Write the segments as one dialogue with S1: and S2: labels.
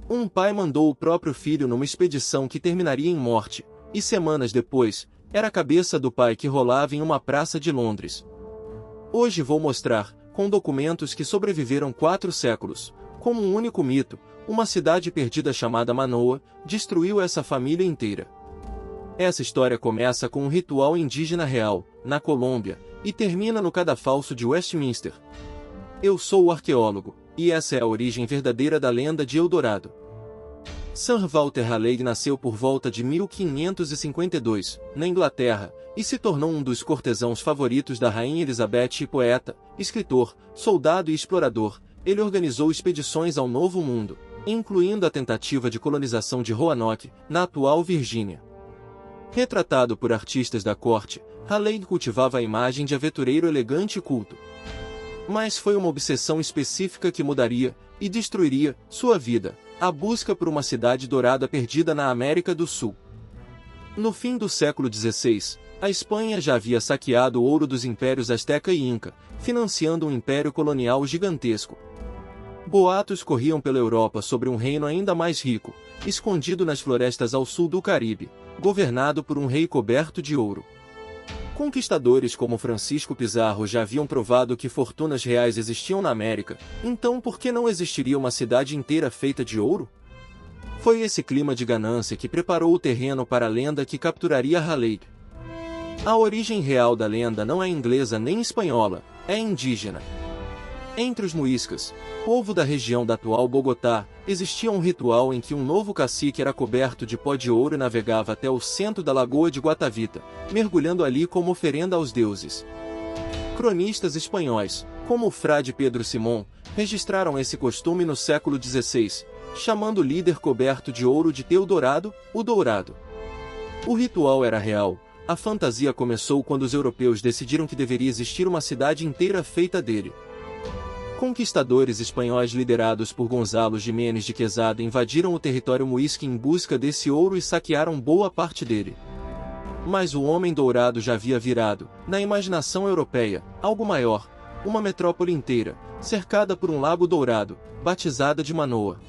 S1: Um pai mandou o próprio filho numa expedição que terminaria em morte, e semanas depois, era a cabeça do pai que rolava em uma praça de Londres. Hoje vou mostrar, com documentos que sobreviveram 4 séculos, como um único mito, uma cidade perdida chamada Manoa, destruiu essa família inteira. Essa história começa com um ritual indígena real, na Colômbia, e termina no cadafalso de Westminster. Eu sou o arqueólogo, e essa é a origem verdadeira da lenda de Eldorado. Sir Walter Raleigh nasceu por volta de 1552, na Inglaterra, e se tornou um dos cortesãos favoritos da Rainha Elizabeth e poeta, escritor, soldado e explorador. Ele organizou expedições ao Novo Mundo, incluindo a tentativa de colonização de Roanoke, na atual Virgínia. Retratado por artistas da corte, Raleigh cultivava a imagem de aventureiro elegante e culto. Mas foi uma obsessão específica que mudaria, e destruiria, sua vida, a busca por uma cidade dourada perdida na América do Sul. No fim do século XVI, a Espanha já havia saqueado o ouro dos impérios Azteca e Inca, financiando um império colonial gigantesco. Boatos corriam pela Europa sobre um reino ainda mais rico, escondido nas florestas ao sul do Caribe, governado por um rei coberto de ouro. Conquistadores como Francisco Pizarro já haviam provado que fortunas reais existiam na América, então por que não existiria uma cidade inteira feita de ouro? Foi esse clima de ganância que preparou o terreno para a lenda que capturaria Raleigh. A origem real da lenda não é inglesa nem espanhola, é indígena. Entre os muiscas, povo da região da atual Bogotá, existia um ritual em que um novo cacique era coberto de pó de ouro e navegava até o centro da lagoa de Guatavita, mergulhando ali como oferenda aos deuses. Cronistas espanhóis, como o frade Pedro Simón, registraram esse costume no século XVI, chamando o líder coberto de ouro de Teodorado, o Dourado. O ritual era real. A fantasia começou quando os europeus decidiram que deveria existir uma cidade inteira feita dele. Conquistadores espanhóis liderados por Gonzalo Jiménez de Quesada invadiram o território muisca em busca desse ouro e saquearam boa parte dele. Mas o Homem Dourado já havia virado, na imaginação europeia, algo maior, uma metrópole inteira, cercada por um lago dourado, batizada de Manoa.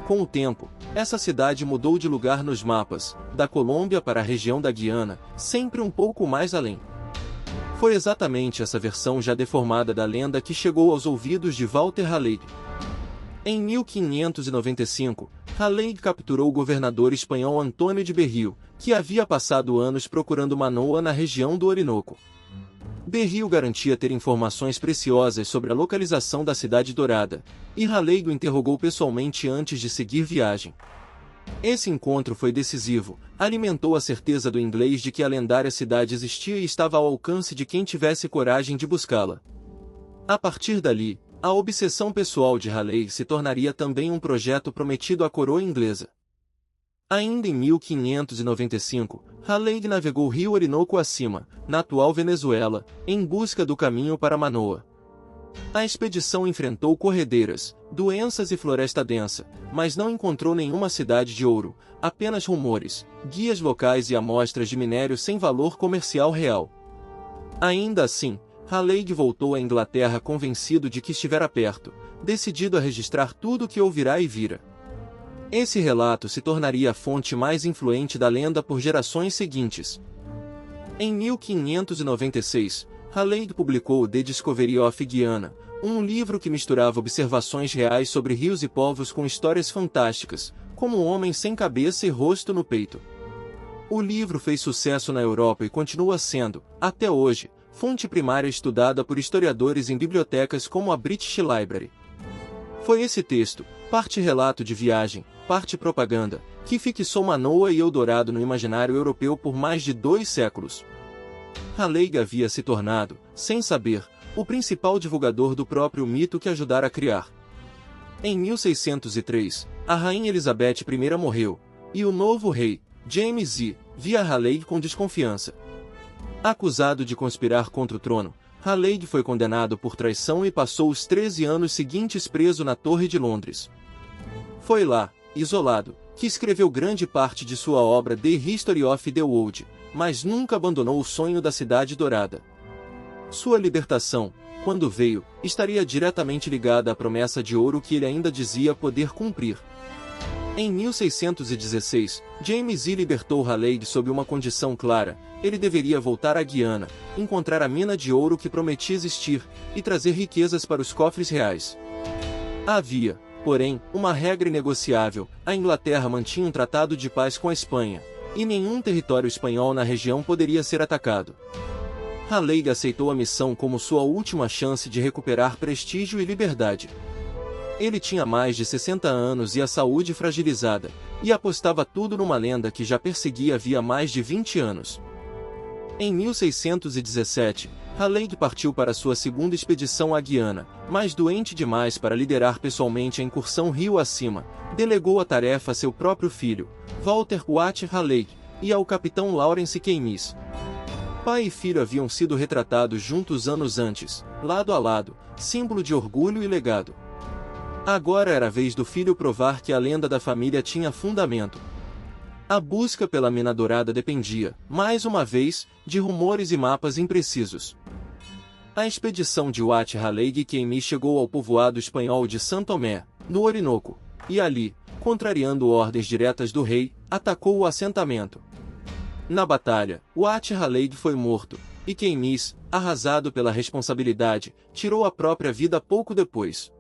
S1: Com o tempo, essa cidade mudou de lugar nos mapas, da Colômbia para a região da Guiana, sempre um pouco mais além. Foi exatamente essa versão já deformada da lenda que chegou aos ouvidos de Walter Raleigh. Em 1595, Raleigh capturou o governador espanhol Antônio de Berrio, que havia passado anos procurando Manoa na região do Orinoco. Berrio garantia ter informações preciosas sobre a localização da cidade dourada, e Raleigh o interrogou pessoalmente antes de seguir viagem. Esse encontro foi decisivo, alimentou a certeza do inglês de que a lendária cidade existia e estava ao alcance de quem tivesse coragem de buscá-la. A partir dali, a obsessão pessoal de Raleigh se tornaria também um projeto prometido à coroa inglesa. Ainda em 1595, Raleigh navegou o rio Orinoco acima, na atual Venezuela, em busca do caminho para Manoa. A expedição enfrentou corredeiras, doenças e floresta densa, mas não encontrou nenhuma cidade de ouro, apenas rumores, guias locais e amostras de minério sem valor comercial real. Ainda assim, Raleigh voltou à Inglaterra convencido de que estivera perto, decidido a registrar tudo o que ouvirá e vira. Esse relato se tornaria a fonte mais influente da lenda por gerações seguintes. Em 1596, Raleigh publicou The Discovery of Guyana, um livro que misturava observações reais sobre rios e povos com histórias fantásticas, como um homem sem cabeça e rosto no peito. O livro fez sucesso na Europa e continua sendo, até hoje, fonte primária estudada por historiadores em bibliotecas como a British Library. Foi esse texto, parte relato de viagem, parte propaganda, que fixou Manoa e Eldorado no imaginário europeu por mais de 2 séculos. Raleigh havia se tornado, sem saber, o principal divulgador do próprio mito que ajudara a criar. Em 1603, a rainha Elizabeth I morreu, e o novo rei, James I, via Raleigh com desconfiança. Acusado de conspirar contra o trono, Raleigh foi condenado por traição e passou os 13 anos seguintes preso na Torre de Londres. Foi lá, isolado, que escreveu grande parte de sua obra The History of the World, mas nunca abandonou o sonho da Cidade Dourada. Sua libertação, quando veio, estaria diretamente ligada à promessa de ouro que ele ainda dizia poder cumprir. Em 1616, James E. libertou Raleigh sob uma condição clara: ele deveria voltar à Guiana, encontrar a mina de ouro que prometia existir, e trazer riquezas para os cofres reais. Havia, porém, uma regra inegociável: a Inglaterra mantinha um tratado de paz com a Espanha, e nenhum território espanhol na região poderia ser atacado. Raleigh aceitou a missão como sua última chance de recuperar prestígio e liberdade. Ele tinha mais de 60 anos e a saúde fragilizada, e apostava tudo numa lenda que já perseguia havia mais de 20 anos. Em 1617, Raleigh partiu para sua segunda expedição à Guiana, mas doente demais para liderar pessoalmente a incursão rio acima, delegou a tarefa a seu próprio filho, Walter Watt Raleigh, e ao capitão Lawrence Keymis. Pai e filho haviam sido retratados juntos anos antes, lado a lado, símbolo de orgulho e legado. Agora era a vez do filho provar que a lenda da família tinha fundamento. A busca pela mina dourada dependia, mais uma vez, de rumores e mapas imprecisos. A expedição de Watt Raleigh e Keymis chegou ao povoado espanhol de São Tomé, no Orinoco, e ali, contrariando ordens diretas do rei, atacou o assentamento. Na batalha, Watt Raleigh foi morto, e Keymis, arrasado pela responsabilidade, tirou a própria vida pouco depois.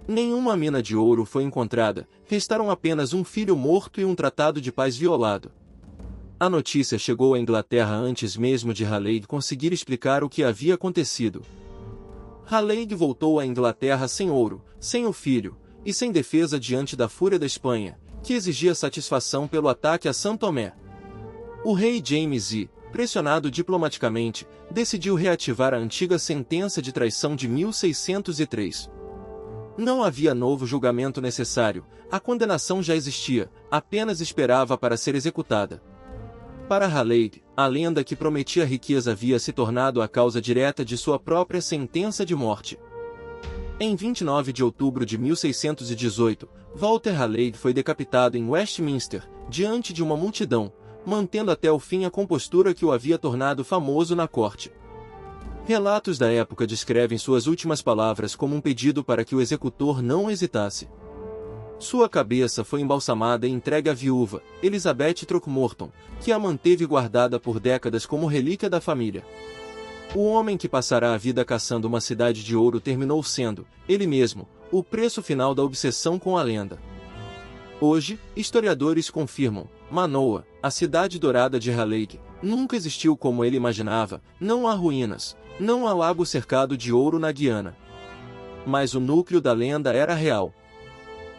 S1: Nenhuma mina de ouro foi encontrada, restaram apenas um filho morto e um tratado de paz violado. A notícia chegou à Inglaterra antes mesmo de Raleigh conseguir explicar o que havia acontecido. Raleigh voltou à Inglaterra sem ouro, sem o filho, e sem defesa diante da fúria da Espanha, que exigia satisfação pelo ataque a São Tomé. O rei James I, pressionado diplomaticamente, decidiu reativar a antiga sentença de traição de 1603. Não havia novo julgamento necessário, a condenação já existia, apenas esperava para ser executada. Para Raleigh, a lenda que prometia riqueza havia se tornado a causa direta de sua própria sentença de morte. Em 29 de outubro de 1618, Walter Raleigh foi decapitado em Westminster, diante de uma multidão, mantendo até o fim a compostura que o havia tornado famoso na corte. Relatos da época descrevem suas últimas palavras como um pedido para que o executor não hesitasse. Sua cabeça foi embalsamada e entregue à viúva, Elizabeth Throckmorton, que a manteve guardada por décadas como relíquia da família. O homem que passará a vida caçando uma cidade de ouro terminou sendo, ele mesmo, o preço final da obsessão com a lenda. Hoje, historiadores confirmam: Manoa, a cidade dourada de Raleigh, nunca existiu como ele imaginava, não há ruínas, não há lago cercado de ouro na Guiana. Mas o núcleo da lenda era real.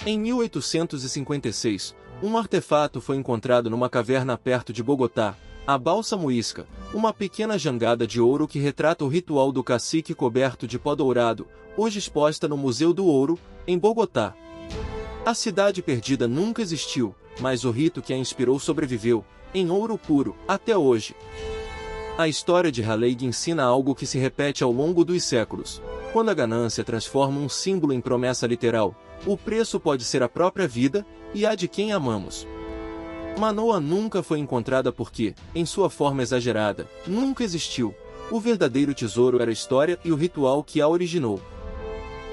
S1: Em 1856, um artefato foi encontrado numa caverna perto de Bogotá, a Balsa Muisca, uma pequena jangada de ouro que retrata o ritual do cacique coberto de pó dourado, hoje exposta no Museu do Ouro, em Bogotá. A cidade perdida nunca existiu, mas o rito que a inspirou sobreviveu, em ouro puro, até hoje. A história de Raleigh ensina algo que se repete ao longo dos séculos. Quando a ganância transforma um símbolo em promessa literal, o preço pode ser a própria vida, e a de quem amamos. Manoa nunca foi encontrada porque, em sua forma exagerada, nunca existiu. O verdadeiro tesouro era a história e o ritual que a originou.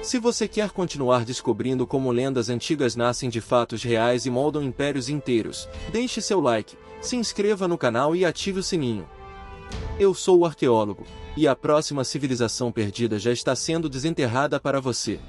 S1: Se você quer continuar descobrindo como lendas antigas nascem de fatos reais e moldam impérios inteiros, deixe seu like, se inscreva no canal e ative o sininho. Eu sou o arqueólogo, e a próxima civilização perdida já está sendo desenterrada para você.